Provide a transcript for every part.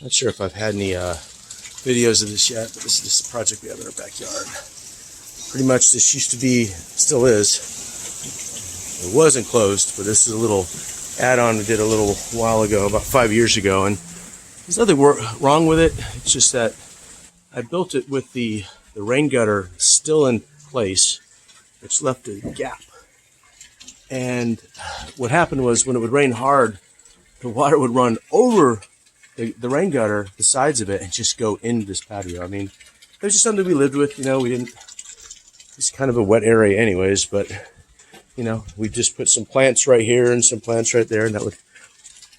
Not sure if I've had any videos of this yet, but this is just a project we have in our backyard. Pretty much this used to be, still is, it was enclosed, but this is a little add-on we did a little while ago, about 5 years ago, and there's nothing wrong with it. It's just that I built it with the rain gutter still in place, which left a gap. And what happened was when it would rain hard, the water would run over the rain gutter, the sides of it, and just go into this patio. I mean, it was just something we lived with, you know. We didn't, it's kind of a wet area anyways, but, you know, we just put some plants right here and some plants right there, and that would,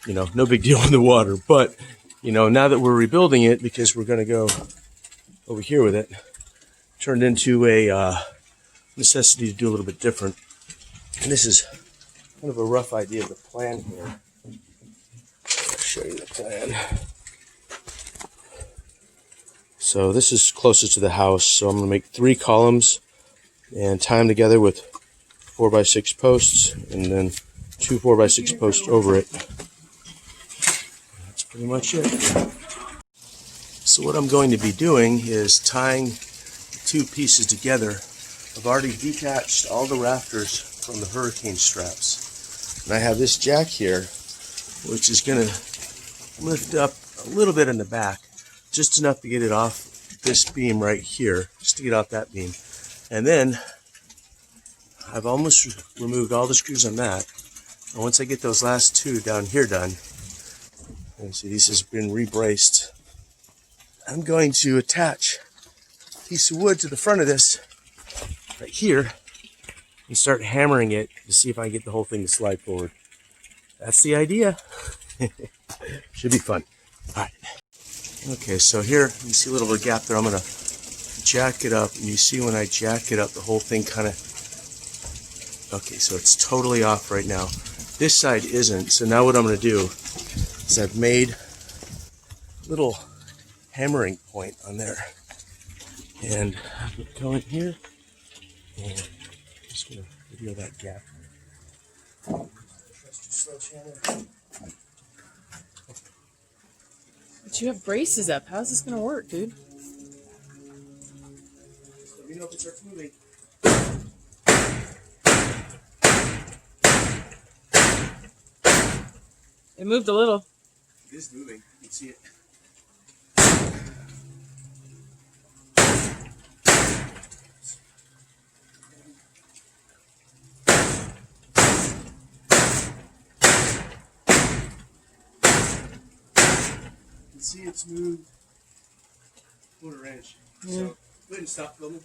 you know, no big deal in the water. But, you know, now that we're rebuilding it, because we're going to go over here with it, turned into a necessity to do a little bit different. And this is kind of a rough idea of the plan here. I'll show you the plan. So this is closest to the house, so I'm going to make 3 columns and tie them together with 4x6 posts, and then 2 4x6 posts over it. That's pretty much it. So what I'm going to be doing is tying the 2 pieces together. I've already detached all the rafters from the hurricane straps, and I have this jack here, which is going to lift up a little bit in the back, just enough to get it off this beam right here, just to get off that beam. And then I've almost removed all the screws on that, and once I get those last 2 down here done, and see these has been rebraced, I'm going to attach a piece of wood to the front of this right here and start hammering it to see if I can get the whole thing to slide forward. That's the idea. Should be fun. All right. Okay, so here you see a little bit of gap there. I'm going to jack it up, and you see when I jack it up, the whole thing kind of, okay, so it's totally off right now. This side isn't, so now what I'm going to do is I've made a little hammering point on there, and I'm going to go in here, and I'm just going to video that gap. But you have braces up. How's this going to work, dude? Let me know if it starts moving. It moved a little. It is moving. You can see it. You can see it's moved 1/4 inch. So go ahead and stop filming.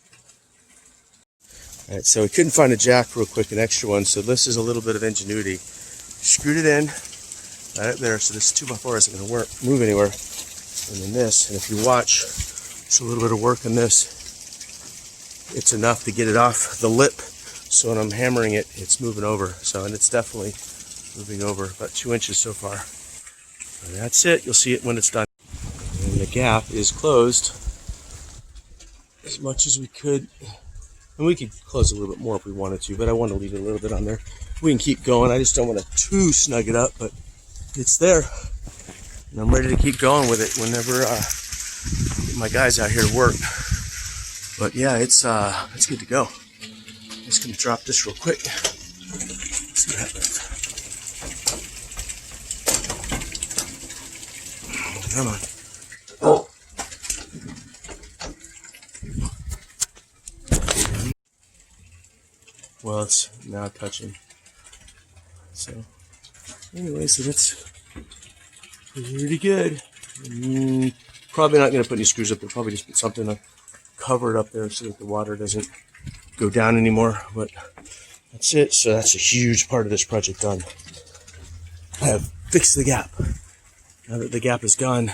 Alright, so we couldn't find a jack real quick, an extra one, so this is a little bit of ingenuity. Screwed it in right up there, so this 2x4 isn't going to move anywhere. And then this, and if you watch, it's a little bit of work on this. It's enough to get it off the lip, so when I'm hammering it, it's moving over. So, and it's definitely moving over, about 2 inches so far. And that's it. You'll see it when it's done. And the gap is closed as much as we could. And we could close a little bit more if we wanted to, but I want to leave it a little bit on there. We can keep going. I just don't want to too snug it up, but it's there. And I'm ready to keep going with it whenever my guys out here to work. But yeah, it's good to go. I'm just gonna drop this real quick. Let's see what happens. Come on. Oh. Well, it's now touching. So, anyway, so that's pretty good. Probably not going to put any screws up there. Probably just put something to cover it up there so that the water doesn't go down anymore. But that's it. So that's a huge part of this project done. I have fixed the gap. Now that the gap is gone,